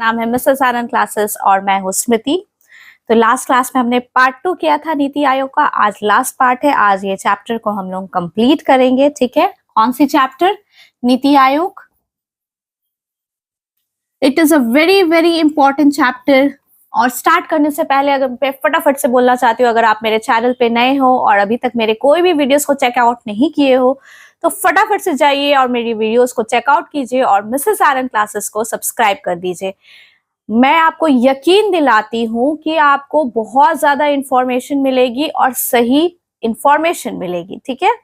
नाम है मिसेस आनंद क्लासेस और मैं हूँ स्मृति। तो लास्ट क्लास में हमने पार्ट 2 किया था नीति आयोग का, आज लास्ट पार्ट है। आज ये चैप्टर को हम लोग कंप्लीट करेंगे, ठीक है। कौन सी chapter? NITI Aayog. It is a very very important chapter. और स्टार्ट करने से पहले अगर मैं फटाफट से बोलना चाहती हूँ, अगर आप मेरे चैनल पे नए हो और अभी तक मेरे कोई भी वीडियोस को चेकआउट नहीं किए हो तो फटाफट से जाइए और मेरी वीडियोस को चेकआउट कीजिए और मिसेस आनंद क्लासेस को सब्सक्राइब कर दीजिए। मैं आपको यकीन दिलाती हूँ कि आपको बहुत ज्यादा इंफॉर्मेशन मिलेगी और सही इंफॉर्मेशन मिलेगी, ठीक है।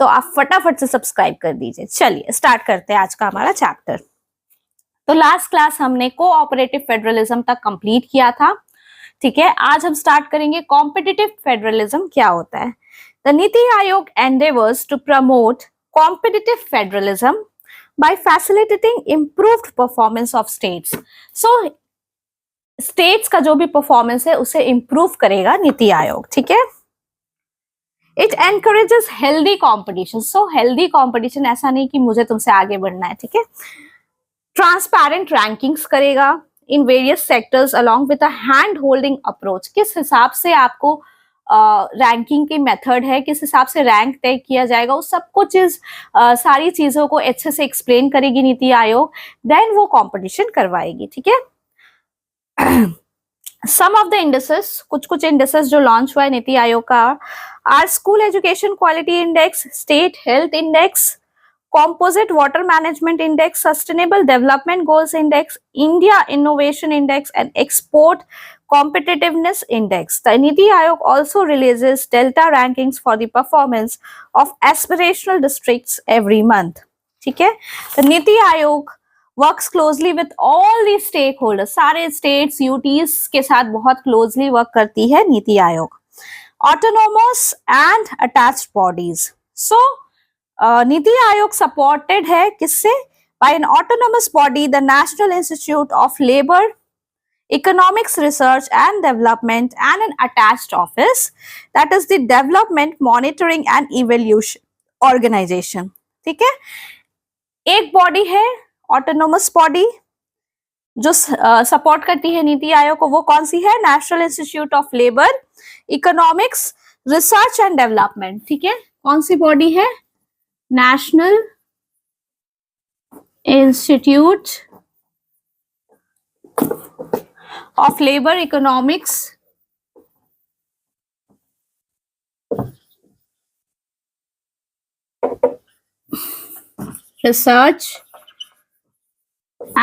तो आप फटाफट से सब्सक्राइब कर दीजिए। चलिए स्टार्ट करते हैं आज का हमारा चैप्टर। तो लास्ट क्लास हमने कोऑपरेटिव फेडरलिज्म तक कंप्लीट किया था, ठीक है। आज हम स्टार्ट करेंगे कॉम्पिटिटिव फेडरलिज्म क्या होता है। The NITI Aayog endeavours to promote competitive federalism by facilitating improved performance of states. So states का जो भी परफॉर्मेंस है उसे इंप्रूव करेगा नीति आयोग, ठीक है। It encourages healthy competition. So healthy competition ऐसा नहीं कि मुझे तुमसे आगे बढ़ना है, ठीक है। Transparent rankings करेगा in various sectors along with a hand holding approach. किस हिसाब से आपको रैंकिंग की मेथड है, किस हिसाब से रैंक तय किया जाएगा, उस सब कुछ सारी चीजों को अच्छे से एक्सप्लेन करेगी नीति आयोग। देन वो कंपटीशन करवाएगी, ठीक है। सम ऑफ द इंडेक्सेस, कुछ इंडेक्सेस जो लॉन्च हुआ है नीति आयोग का, are school education quality index, state health index, Composite Water Management Index, Sustainable Development Goals Index, India Innovation Index, and Export Competitiveness Index. The NITI Aayog also releases Delta rankings for the performance of aspirational districts every month. ठीक है? The NITI Aayog works closely with all the stakeholders. सारे states, UTs के साथ बहुत closely work करती है नीति आयोग. Autonomous and attached bodies. So NITI Aayog supported है किससे? By an autonomous body, the national institute of labour, economics research and development and an attached office, that is the development monitoring and evaluation organisation, ठीक है। एक body है autonomous body जो support करती है नीति आयोग को, वो कौन सी है? National institute of labour, economics research and development, ठीक है। कौन सी बॉडी है? National Institute of Labor, Economics, Research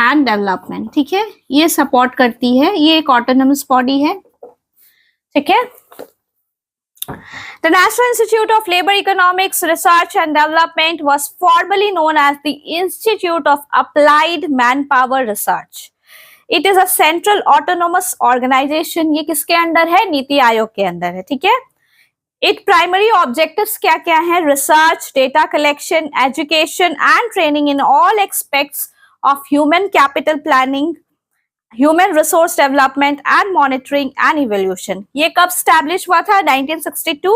and Development, ठीक है। ये सपोर्ट करती है, ये एक ऑटोनोमस बॉडी है, ठीक है। The National Institute of Labor, Economics, Research and Development was formerly known as the Institute of Applied Manpower Research. It is a central autonomous organization. ये किसके अंदर है? नीति आयोग के अंदर है, ठीक है। Its primary objectives क्या क्या है? Research, data collection, education and training in all aspects of human capital planning, human resource development and monitoring and evaluation. ये कब स्टैब्लिश हुआ था? 1962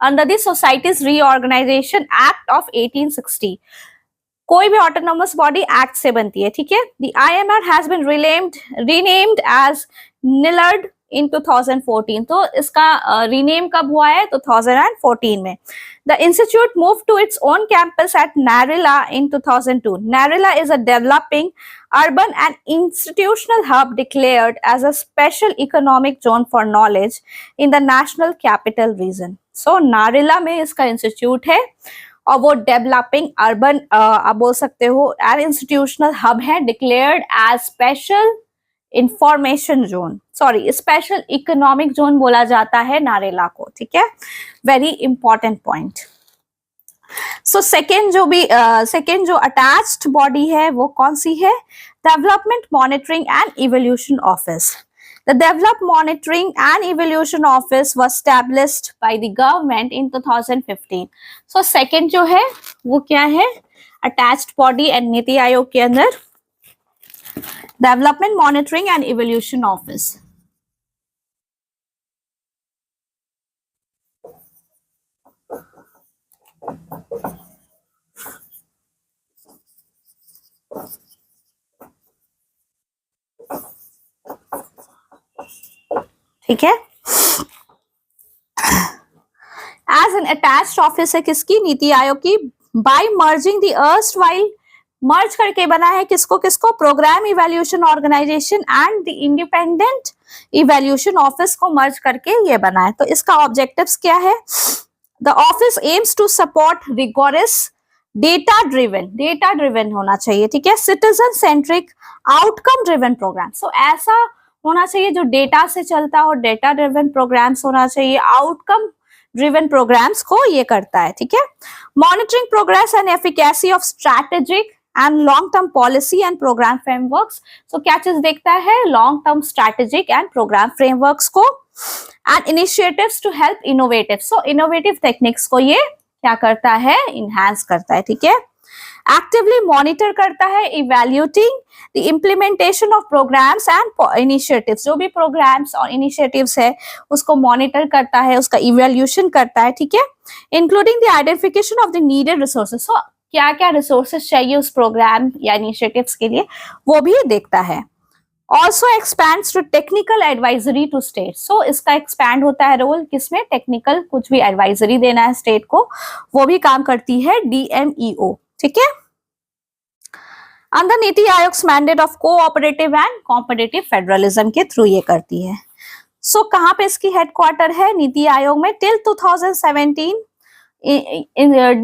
under the societies reorganisation act of 1860। कोई भी ऑटोनोमस बॉडी एक्ट से बनती है, ठीक है। The IMR has been renamed as निलर्ड in 2014. तो इसका रीनेम कब हुआ है? 2014 में. The institute moved to its own campus at Narela in 2002. Narela is a developing urban and institutional hub declared as a special economic zone for knowledge in the national capital region. So Narela में इसका institute है और वो developing urban आप बोल सकते हो and institutional hub है, declared as special information zone, sorry special economic zone बोला जाता है नारेला को, ठीक है। Very important point. So second जो अटैच्ड बॉडी है वो कौन सी है? Development monitoring and evaluation office. The Develop Monitoring and Evaluation Office was established by the government in 2015. So second जो है वो क्या है? Attached body and NITI Aayog के अंदर Development Monitoring and Evaluation Office. ठीक है। एज एन अटैच्ड ऑफिस है किसकी, नीति आयोग की। By merging the erstwhile, merge करके बना है किसको किसको, programme evaluation organisation and the independent evaluation office को मर्ज करके ये बना है। तो इसका ऑब्जेक्टिव्स क्या है, the office aims to support rigorous data driven होना चाहिए, ठीक है, citizen centric outcome driven program. So ऐसा होना चाहिए जो डेटा से चलता हो, डेटा ड्रिवन प्रोग्राम्स होना चाहिए, आउटकम ड्रिवन प्रोग्राम्स को ये करता है, ठीक है। Monitoring progress and efficacy of strategic and long term policy and program frameworks. So क्या चीज देखता है, long term strategic and program frameworks को, and initiatives to help innovative. So innovative techniques को ये क्या करता है, इनहैंस करता है, ठीक है। एक्टिवली मॉनिटर करता है, evaluating the implementation of programmes and initiatives, जो भी प्रोग्राम्स और इनिशिएटिव्स है उसको मॉनिटर करता है, उसका इवैल्यूएशन करता है, ठीक है। Including the identification of the needed resources, so क्या क्या रिसोर्सेज चाहिए उस प्रोग्राम या इनिशिएटिव्स के लिए वो भी देखता है। Also expands to technical advisory to state, so इसका एक्सपैंड होता है रोल किसमें, टेक्निकल कुछ भी एडवाइजरी देना है स्टेट को, वो भी काम करती है DMEO, ठीक है। Under NITI Aayog mandate of cooperative and competitive federalism के थ्रू ये करती है। सो कहाँ पे इसकी हेडक्वार्टर है, नीति आयोग में। टिल 2017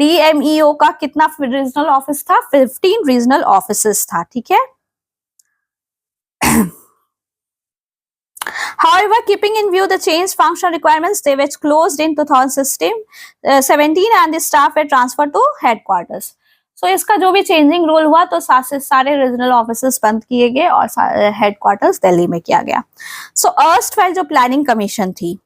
DMEO का कितना रीजनल ऑफिस था, 15 रीजनल ऑफिसेस था, ठीक है। However, keeping in view the changed functional requirements, they were closed in 2017 and the staff were transferred to headquarters. So इसका जो भी चेंजिंग रूल हुआ तो सारे रीजनल ऑफिसेस बंद किए गए और हेडक्वार्टर्स दिल्ली में किया गया। सो अर्स्टवाइल जो प्लानिंग कमीशन थी,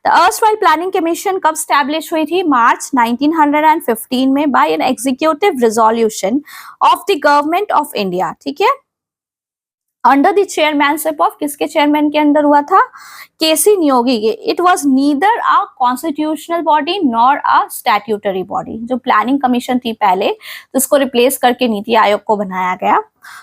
द अर्स्टवाइल प्लानिंग कमीशन कब स्टैब्लिश हुई थी, मार्च 1915 में by an executive resolution of the government of India, ठीक है। अंडर द चेयरमैनशिप ऑफ, किसके चेयरमैन के अंदर हुआ था, केसी नियोगी के। It was neither a constitutional body nor a statutory body. जो प्लानिंग कमीशन थी पहले, तो उसको रिप्लेस करके नीति आयोग को बनाया गया।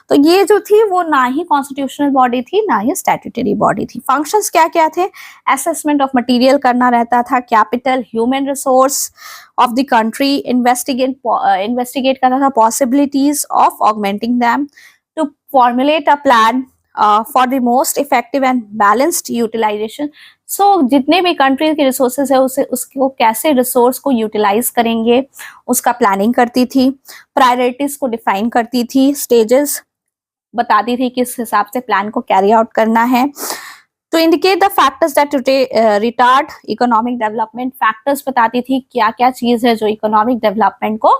तो ये जो थी वो ना ही कॉन्स्टिट्यूशनल बॉडी थी ना ही स्टैट्यूटरी बॉडी थी। फंक्शंस क्या क्या थे, असेसमेंट ऑफ मटेरियल करना रहता था, capital human resource of the country, investigate करना था possibilities of augmenting them, to formulate a plan for the most effective and balanced utilization. So जितने भी कंट्री के रिसोर्सेज है उसको कैसे रिसोर्स को यूटिलाइज करेंगे उसका प्लानिंग करती थी, प्रायोरिटीज को डिफाइन करती थी, स्टेजेस बताती थी किस हिसाब से प्लान को कैरी आउट करना है। To indicate the factors that retard economic development, factors बताती थी क्या क्या चीज है जो इकोनॉमिक डेवलपमेंट को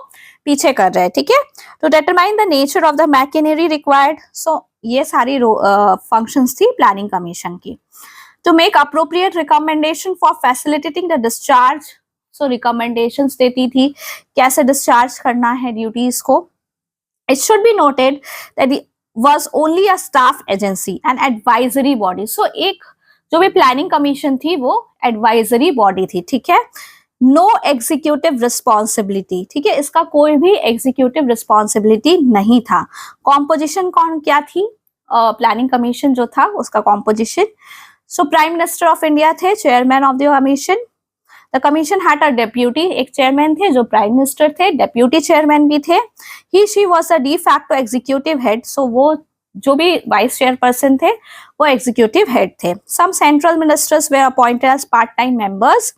पीछे कर रहे हैं, ठीक है। To determine the nature of the machinery required, so ये सारी फंक्शंस थी प्लानिंग कमीशन की। To make appropriate recommendation for facilitating the discharge, so recommendations देती थी कैसे डिस्चार्ज करना है ड्यूटीज को। It should be noted that was only a staff agency and advisory body. So एक जो भी प्लानिंग कमीशन थी वो एडवाइजरी बॉडी थी, ठीक है। नो एग्जीक्यूटिव रिस्पॉन्सिबिलिटी, ठीक है, इसका कोई भी एग्जीक्यूटिव रिस्पॉन्सिबिलिटी नहीं था। कॉम्पोजिशन कौन क्या थी, प्लानिंग कमीशन जो था उसका composition, so prime minister of India थे chairman of the commission. The commission had a deputy, एक चेयरमैन थे जो प्राइम मिनिस्टर थे, डेप्यूटी चेयरमैन भी थे। He she was a de facto executive head, so वो जो भी वाइस चेयरपर्सन थे वो एग्जीक्यूटिव हेड थे। Some central ministers were appointed as part time members.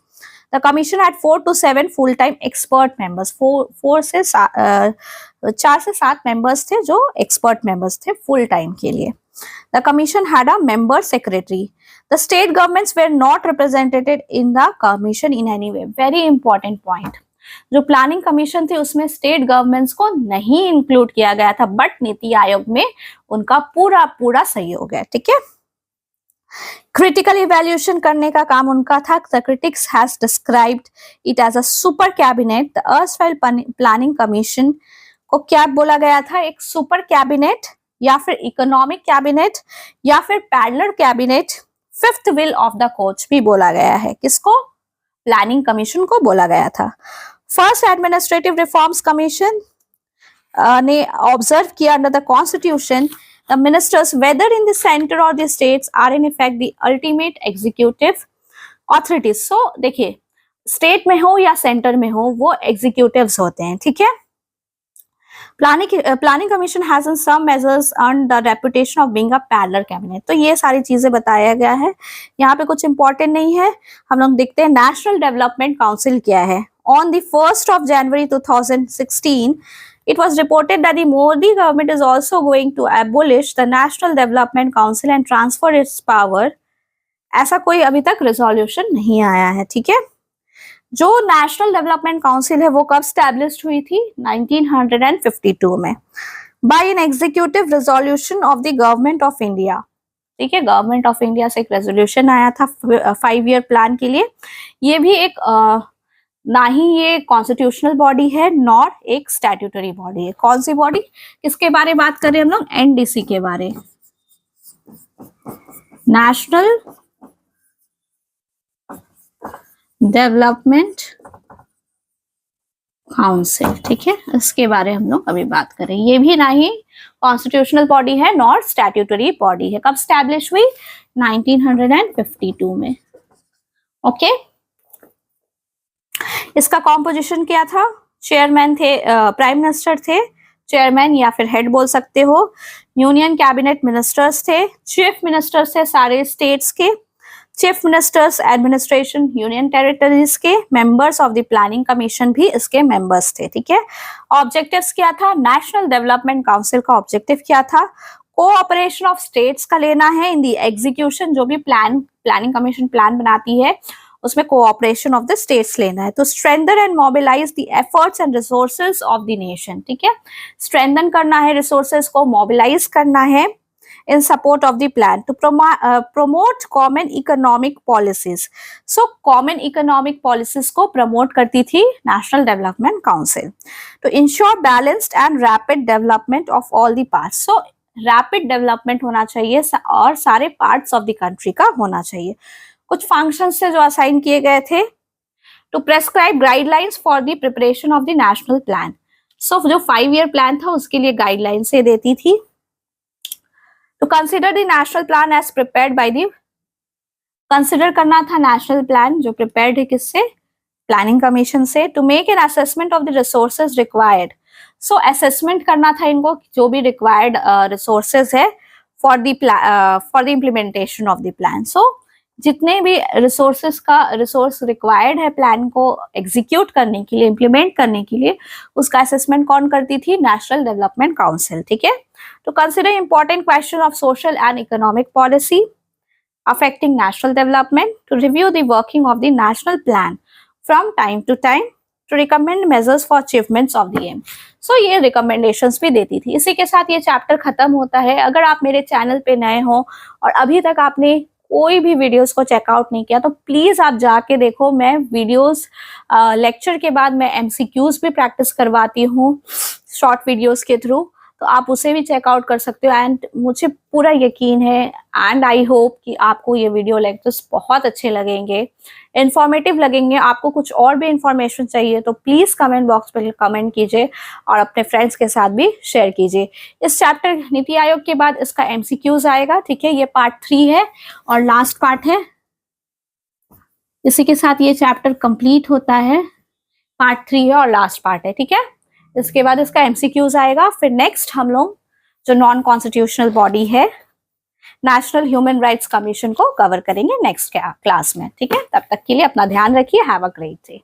The commission had 4 to 7 full time expert members, 4 से 4 से 7 मेंबर्स थे जो एक्सपर्ट मेंबर्स थे फुल टाइम के लिए। The commission had a member secretary. The state governments were not represented in the commission in any way. Very important point. जो planning commission थी उसमें स्टेट गवर्नमेंट्स को नहीं इंक्लूड किया गया था, बट नीति आयोग में उनका पूरा सहयोग है, ठीक है। क्रिटिकल इवैल्यूएशन करने का काम उनका था। The critics has described it as a super cabinet. The erstwhile planning commission को क्या बोला गया था, एक सुपर कैबिनेट या फिर इकोनॉमिक कैबिनेट या फिर parallel cabinet, fifth wheel of the coach भी बोला गया है। किसको, प्लानिंग कमीशन को बोला गया था। फर्स्ट एडमिनिस्ट्रेटिव रिफॉर्म्स कमीशन ने ऑब्जर्व किया under the constitution the ministers whether in the centre और the states are in effect the ultimate executive authorities. So देखिए, स्टेट में हो या सेंटर में हो, वो एग्जीक्यूटिव्स होते हैं, ठीक है। Planning commission has in some measures earn the reputation of being a parallel cabinet. तो ये सारी चीजें बताया गया है, यहाँ पे कुछ इंपॉर्टेंट नहीं है। हम लोग देखते हैं नेशनल डेवलपमेंट काउंसिल क्या है। On the 1st of January 2016, it was reported that the Modi government is also going to abolish the National Development Council and transfer its power. ऐसा कोई अभी तक रेजोल्यूशन नहीं आया है, ठीक है। जो नेशनल डेवलपमेंट काउंसिल है वो कब स्टैब्लिश्ड हुई थी? 1952 में, by an executive resolution of the government of India, ठीक है। गवर्नमेंट ऑफ इंडिया से एक रेजोल्यूशन आया था 5 ईयर प्लान के लिए। ये भी एक ना ही ये कॉन्स्टिट्यूशनल बॉडी है, नॉर एक स्टैट्यूटरी बॉडी है। कौन सी बॉडी, किसके बारे में बात कर रहे हैं हम लोग? एनडीसी के बारे, नेशनल डेवलपमेंट काउंसिल, ठीक है। इसके बारे हम लोग अभी बात करें। ये भी ना ही कॉन्स्टिट्यूशनल बॉडी है, नॉर स्टैट्यूटरी बॉडी है। कब स्टैब्लिश हुई? 1952 में, ओके। इसका कॉम्पोजिशन क्या था? चेयरमैन थे, प्राइम मिनिस्टर थे, चेयरमैन या फिर हेड बोल सकते हो। यूनियन कैबिनेट मिनिस्टर्स थे, चीफ मिनिस्टर्स थे सारे स्टेट्स के, chief ministers administration union territories के, members of the planning commission भी इसके मेंबर्स थे, ठीक है। ऑब्जेक्टिव्स क्या था? नेशनल डेवलपमेंट काउंसिल का ऑब्जेक्टिव क्या था? कोऑपरेशन ऑफ स्टेट्स का लेना है इन द एग्जीक्यूशन। जो भी प्लानिंग कमीशन प्लान बनाती है उसमें कोऑपरेशन ऑफ द स्टेट्स लेना है। तो strengthen and mobilise the efforts and resources of the nation, ठीक है। स्ट्रेंथन करना है, रिसोर्सेज को मोबिलाइज करना है in support of the plan to promote common economic policies. So common economic policies को promote करती थी National Development Council to ensure balanced and rapid development of all the parts. So rapid development होना चाहिए और सारे parts of the country का होना चाहिए। कुछ functions थे जो assign किए गए थे। to prescribe guidelines for the preparation of the national plan. So जो 5 year plan था उसके लिए guidelines से देती थी। To consider the national plan as prepared by the, consider करना था national plan जो prepared है किससे? Planning Commission से। To make an assessment of the resources required. So assessment करना था इनको जो भी required resources है for the implementation of the plan. So जितने भी resources का resource required है plan को execute करने के लिए, implement करने के लिए, उसका assessment कौन करती थी? National Development Council, ठीक है। To consider important question of social and economic policy affecting national development, to review the working of the national plan from time to time, to recommend measures for achievements of the aim. So ये recommendations भी देती थी। इसी के साथ ये chapter खत्म होता है। अगर आप मेरे चैनल पे नए हो और अभी तक आपने कोई भी वीडियोस को चेकआउट नहीं किया तो प्लीज आप जाके देखो। मैं वीडियोस लेक्चर के बाद मैं एमसीक्यूज भी प्रैक्टिस करवाती हूँ शॉर्ट वीडियोस के थ्रू, तो आप उसे भी चेकआउट कर सकते हो। एंड मुझे पूरा यकीन है एंड आई होप कि आपको ये वीडियो लेक्चर्स बहुत अच्छे लगेंगे, इंफॉर्मेटिव लगेंगे। आपको कुछ और भी इंफॉर्मेशन चाहिए तो प्लीज कमेंट बॉक्स पे कमेंट कीजिए और अपने फ्रेंड्स के साथ भी शेयर कीजिए। इस चैप्टर नीति आयोग के बाद इसका एमसीक्यूज आएगा, ठीक है। ये पार्ट 3 है और लास्ट पार्ट है। इसी के साथ ये चैप्टर कंप्लीट होता है। पार्ट 3 है और लास्ट पार्ट है, ठीक है। इसके बाद इसका एमसीक्यूज आएगा। फिर नेक्स्ट हम लोग जो नॉन कॉन्स्टिट्यूशनल बॉडी है नेशनल ह्यूमन राइट्स कमीशन को कवर करेंगे नेक्स्ट क्लास में, ठीक है। तब तक के लिए अपना ध्यान रखिए। Have a great day.